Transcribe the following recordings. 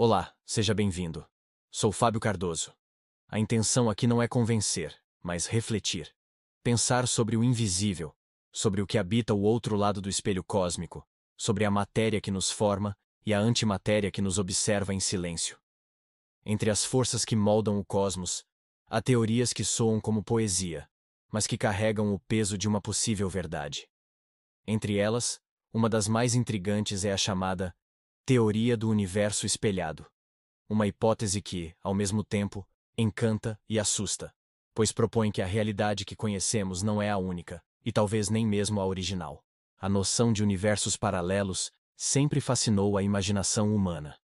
Olá, seja bem-vindo. Sou Fábio Cardoso. A intenção aqui não é convencer, mas refletir. Pensar sobre o invisível, sobre o que habita o outro lado do espelho cósmico, sobre a matéria que nos forma e a antimatéria que nos observa em silêncio. Entre as forças que moldam o cosmos, há teorias que soam como poesia, mas que carregam o peso de uma possível verdade. Entre elas, uma das mais intrigantes é a chamada Teoria do Universo Espelhado. Uma hipótese que, ao mesmo tempo, encanta e assusta, pois propõe que a realidade que conhecemos não é a única, e talvez nem mesmo a original. A noção de universos paralelos sempre fascinou a imaginação humana.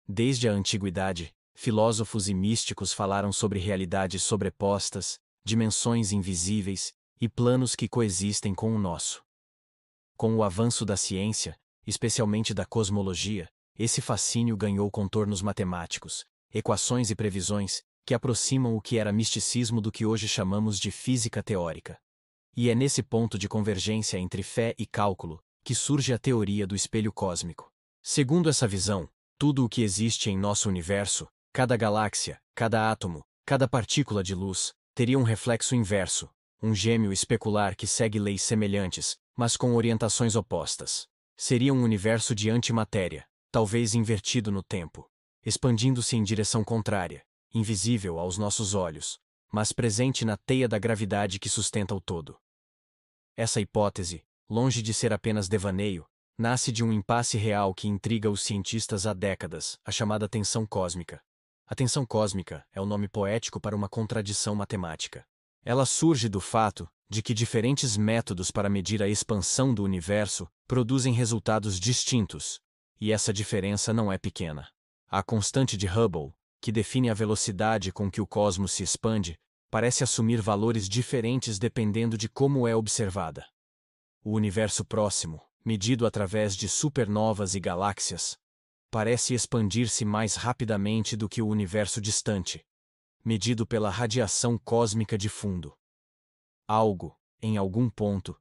Desde a antiguidade, filósofos e místicos falaram sobre realidades sobrepostas, dimensões invisíveis e planos que coexistem com o nosso. Com o avanço da ciência, especialmente da cosmologia, esse fascínio ganhou contornos matemáticos, equações e previsões que aproximam o que era misticismo do que hoje chamamos de física teórica. E é nesse ponto de convergência entre fé e cálculo que surge a teoria do espelho cósmico. Segundo essa visão, tudo o que existe em nosso universo, cada galáxia, cada átomo, cada partícula de luz, teria um reflexo inverso, um gêmeo especular que segue leis semelhantes, mas com orientações opostas. Seria um universo de antimatéria, talvez invertido no tempo, expandindo-se em direção contrária, invisível aos nossos olhos, mas presente na teia da gravidade que sustenta o todo. Essa hipótese, longe de ser apenas devaneio, nasce de um impasse real que intriga os cientistas há décadas, a chamada tensão cósmica. A tensão cósmica é o nome poético para uma contradição matemática. Ela surge do fato de que diferentes métodos para medir a expansão do universo produzem resultados distintos, e essa diferença não é pequena. A constante de Hubble, que define a velocidade com que o cosmos se expande, parece assumir valores diferentes dependendo de como é observada. O universo próximo, medido através de supernovas e galáxias, parece expandir-se mais rapidamente do que o universo distante, medido pela radiação cósmica de fundo. Algo, em algum ponto,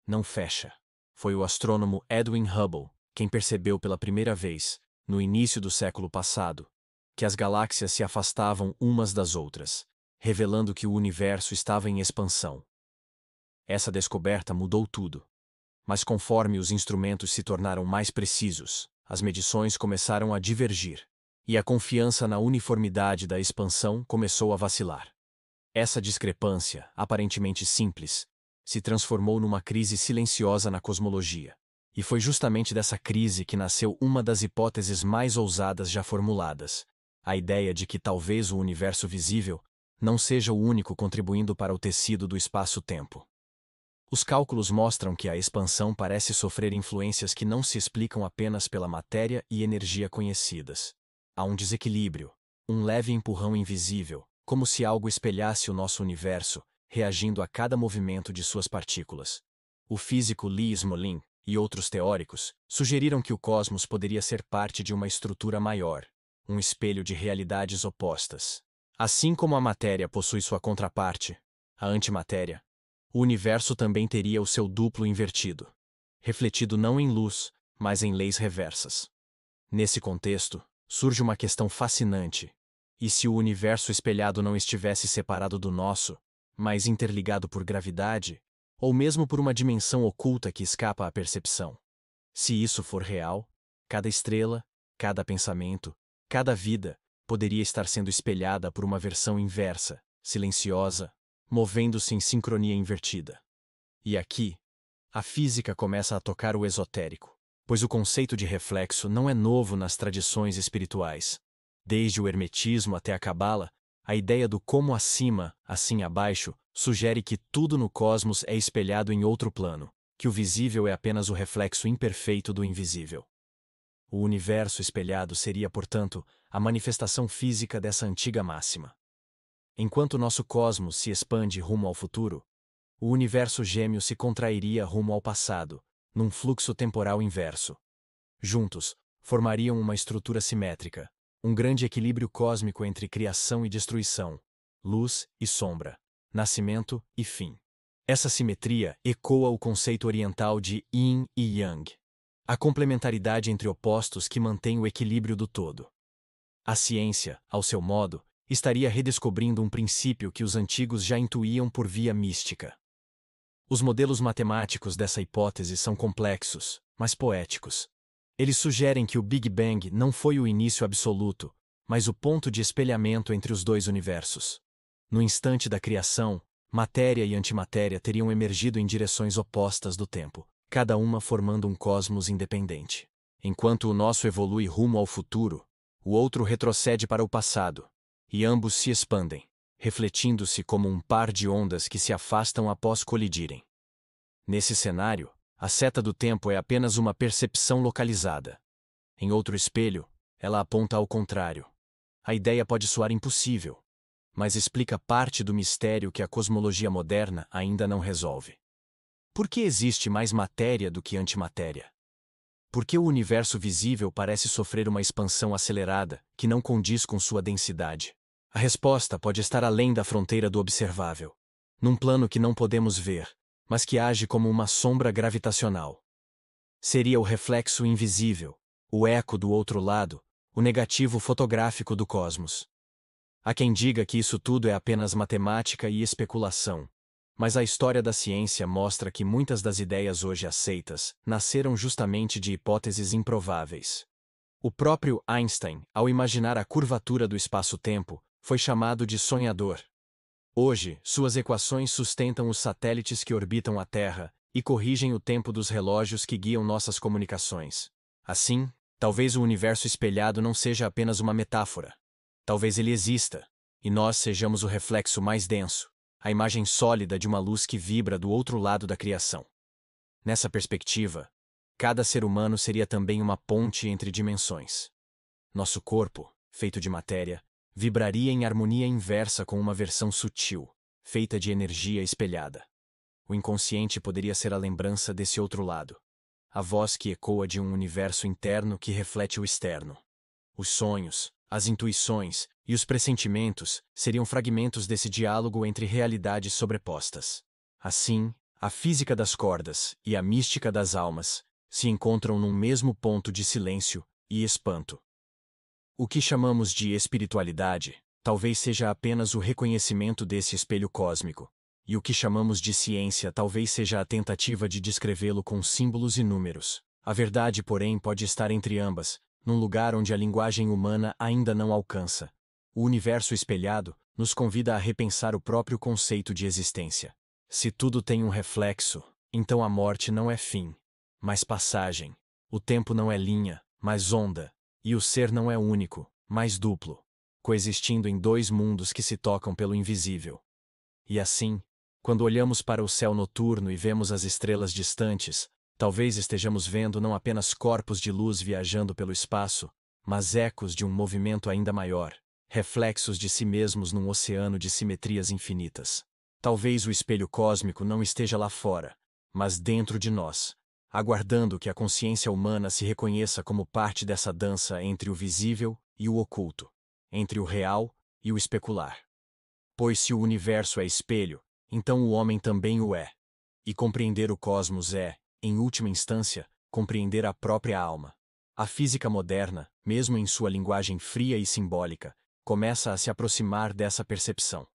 não fecha. Foi o astrônomo Edwin Hubble quem percebeu pela primeira vez, no início do século passado, que as galáxias se afastavam umas das outras, revelando que o universo estava em expansão. Essa descoberta mudou tudo. Mas conforme os instrumentos se tornaram mais precisos, as medições começaram a divergir, e a confiança na uniformidade da expansão começou a vacilar. Essa discrepância, aparentemente simples, se transformou numa crise silenciosa na cosmologia. E foi justamente dessa crise que nasceu uma das hipóteses mais ousadas já formuladas, a ideia de que talvez o universo visível não seja o único contribuindo para o tecido do espaço-tempo. Os cálculos mostram que a expansão parece sofrer influências que não se explicam apenas pela matéria e energia conhecidas. Há um desequilíbrio, um leve empurrão invisível, como se algo espelhasse o nosso universo, reagindo a cada movimento de suas partículas. O físico Lee Smolin e outros teóricos sugeriram que o cosmos poderia ser parte de uma estrutura maior, um espelho de realidades opostas. Assim como a matéria possui sua contraparte, a antimatéria, o universo também teria o seu duplo invertido, refletido não em luz, mas em leis reversas. Nesse contexto, surge uma questão fascinante. E se o universo espelhado não estivesse separado do nosso, mas interligado por gravidade, ou mesmo por uma dimensão oculta que escapa à percepção? Se isso for real, cada estrela, cada pensamento, cada vida, poderia estar sendo espelhada por uma versão inversa, silenciosa, movendo-se em sincronia invertida. E aqui, a física começa a tocar o esotérico, pois o conceito de reflexo não é novo nas tradições espirituais. Desde o hermetismo até a cabala, a ideia do como acima, assim abaixo, sugere que tudo no cosmos é espelhado em outro plano, que o visível é apenas o reflexo imperfeito do invisível. O universo espelhado seria, portanto, a manifestação física dessa antiga máxima. Enquanto nosso cosmos se expande rumo ao futuro, o universo gêmeo se contrairia rumo ao passado, num fluxo temporal inverso. Juntos, formariam uma estrutura simétrica, um grande equilíbrio cósmico entre criação e destruição, luz e sombra, nascimento e fim. Essa simetria ecoa o conceito oriental de Yin e Yang, a complementaridade entre opostos que mantém o equilíbrio do todo. A ciência, ao seu modo, estaria redescobrindo um princípio que os antigos já intuíam por via mística. Os modelos matemáticos dessa hipótese são complexos, mas poéticos. Eles sugerem que o Big Bang não foi o início absoluto, mas o ponto de espelhamento entre os dois universos. No instante da criação, matéria e antimatéria teriam emergido em direções opostas do tempo, cada uma formando um cosmos independente. Enquanto o nosso evolui rumo ao futuro, o outro retrocede para o passado, e ambos se expandem, refletindo-se como um par de ondas que se afastam após colidirem. Nesse cenário, a seta do tempo é apenas uma percepção localizada. Em outro espelho, ela aponta ao contrário. A ideia pode soar impossível, mas explica parte do mistério que a cosmologia moderna ainda não resolve. Por que existe mais matéria do que antimatéria? Por que o universo visível parece sofrer uma expansão acelerada, que não condiz com sua densidade? A resposta pode estar além da fronteira do observável, num plano que não podemos ver, mas que age como uma sombra gravitacional. Seria o reflexo invisível, o eco do outro lado, o negativo fotográfico do cosmos. Há quem diga que isso tudo é apenas matemática e especulação, mas a história da ciência mostra que muitas das ideias hoje aceitas nasceram justamente de hipóteses improváveis. O próprio Einstein, ao imaginar a curvatura do espaço-tempo, foi chamado de sonhador. Hoje, suas equações sustentam os satélites que orbitam a Terra e corrigem o tempo dos relógios que guiam nossas comunicações. Assim, talvez o universo espelhado não seja apenas uma metáfora. Talvez ele exista, e nós sejamos o reflexo mais denso, a imagem sólida de uma luz que vibra do outro lado da criação. Nessa perspectiva, cada ser humano seria também uma ponte entre dimensões. Nosso corpo, feito de matéria, vibraria em harmonia inversa com uma versão sutil, feita de energia espelhada. O inconsciente poderia ser a lembrança desse outro lado, a voz que ecoa de um universo interno que reflete o externo. Os sonhos, as intuições e os pressentimentos seriam fragmentos desse diálogo entre realidades sobrepostas. Assim, a física das cordas e a mística das almas se encontram num mesmo ponto de silêncio e espanto. O que chamamos de espiritualidade talvez seja apenas o reconhecimento desse espelho cósmico, e o que chamamos de ciência talvez seja a tentativa de descrevê-lo com símbolos e números. A verdade, porém, pode estar entre ambas, num lugar onde a linguagem humana ainda não alcança. O universo espelhado nos convida a repensar o próprio conceito de existência. Se tudo tem um reflexo, então a morte não é fim, mas passagem. O tempo não é linha, mas onda. E o ser não é único, mas duplo, coexistindo em dois mundos que se tocam pelo invisível. E assim, quando olhamos para o céu noturno e vemos as estrelas distantes, talvez estejamos vendo não apenas corpos de luz viajando pelo espaço, mas ecos de um movimento ainda maior, reflexos de si mesmos num oceano de simetrias infinitas. Talvez o espelho cósmico não esteja lá fora, mas dentro de nós, aguardando que a consciência humana se reconheça como parte dessa dança entre o visível e o oculto, entre o real e o especular. Pois se o universo é espelho, então o homem também o é. E compreender o cosmos é, em última instância, compreender a própria alma. A física moderna, mesmo em sua linguagem fria e simbólica, começa a se aproximar dessa percepção.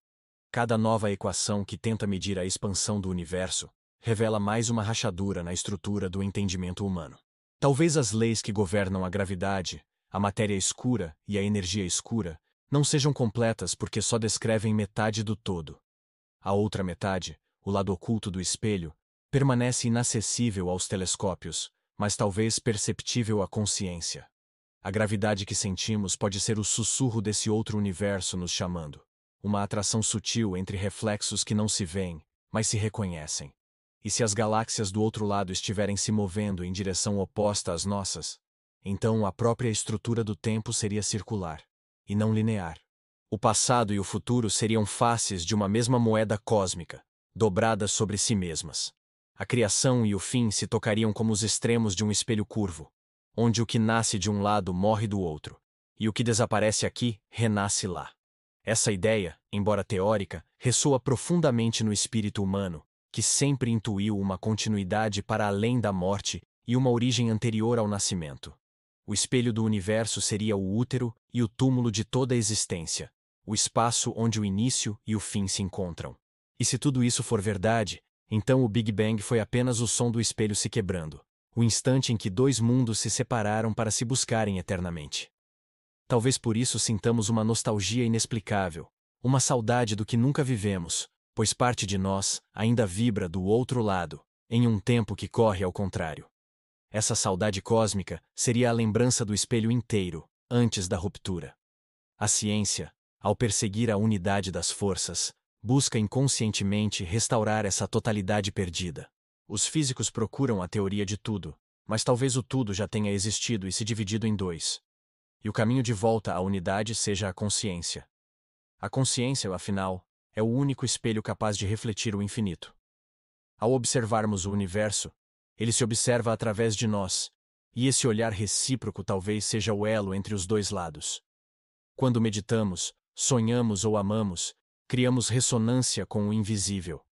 Cada nova equação que tenta medir a expansão do universo revela mais uma rachadura na estrutura do entendimento humano. Talvez as leis que governam a gravidade, a matéria escura e a energia escura não sejam completas porque só descrevem metade do todo. A outra metade, o lado oculto do espelho, permanece inacessível aos telescópios, mas talvez perceptível à consciência. A gravidade que sentimos pode ser o sussurro desse outro universo nos chamando, uma atração sutil entre reflexos que não se veem, mas se reconhecem. E se as galáxias do outro lado estiverem se movendo em direção oposta às nossas, então a própria estrutura do tempo seria circular, e não linear. O passado e o futuro seriam faces de uma mesma moeda cósmica, dobradas sobre si mesmas. A criação e o fim se tocariam como os extremos de um espelho curvo, onde o que nasce de um lado morre do outro, e o que desaparece aqui renasce lá. Essa ideia, embora teórica, ressoa profundamente no espírito humano, que sempre intuiu uma continuidade para além da morte e uma origem anterior ao nascimento. O espelho do universo seria o útero e o túmulo de toda a existência, o espaço onde o início e o fim se encontram. E se tudo isso for verdade, então o Big Bang foi apenas o som do espelho se quebrando, o instante em que dois mundos se separaram para se buscarem eternamente. Talvez por isso sintamos uma nostalgia inexplicável, uma saudade do que nunca vivemos, pois parte de nós ainda vibra do outro lado, em um tempo que corre ao contrário. Essa saudade cósmica seria a lembrança do espelho inteiro, antes da ruptura. A ciência, ao perseguir a unidade das forças, busca inconscientemente restaurar essa totalidade perdida. Os físicos procuram a teoria de tudo, mas talvez o tudo já tenha existido e se dividido em dois. E o caminho de volta à unidade seja a consciência. A consciência, afinal, é o único espelho capaz de refletir o infinito. Ao observarmos o universo, ele se observa através de nós, e esse olhar recíproco talvez seja o elo entre os dois lados. Quando meditamos, sonhamos ou amamos, criamos ressonância com o invisível.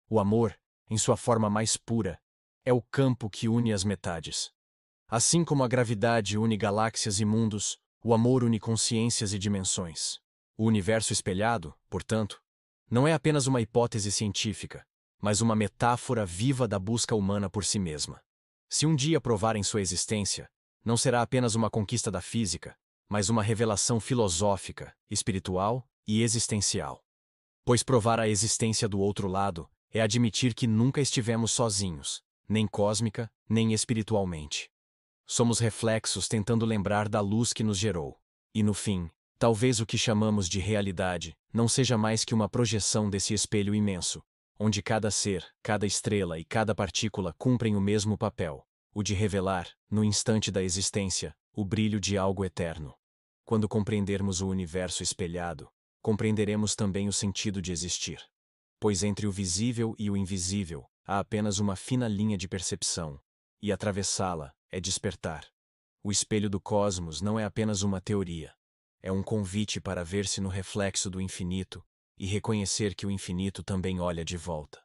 O amor, em sua forma mais pura, é o campo que une as metades. Assim como a gravidade une galáxias e mundos, o amor une consciências e dimensões. O universo espelhado, portanto, não é apenas uma hipótese científica, mas uma metáfora viva da busca humana por si mesma. Se um dia provarem sua existência, não será apenas uma conquista da física, mas uma revelação filosófica, espiritual e existencial. Pois provar a existência do outro lado é admitir que nunca estivemos sozinhos, nem cósmica, nem espiritualmente. Somos reflexos tentando lembrar da luz que nos gerou. E no fim, talvez o que chamamos de realidade não seja mais que uma projeção desse espelho imenso, onde cada ser, cada estrela e cada partícula cumprem o mesmo papel, o de revelar, no instante da existência, o brilho de algo eterno. Quando compreendermos o universo espelhado, compreenderemos também o sentido de existir. Pois entre o visível e o invisível há apenas uma fina linha de percepção, e atravessá-la é despertar. O espelho do cosmos não é apenas uma teoria, é um convite para ver-se no reflexo do infinito e reconhecer que o infinito também olha de volta.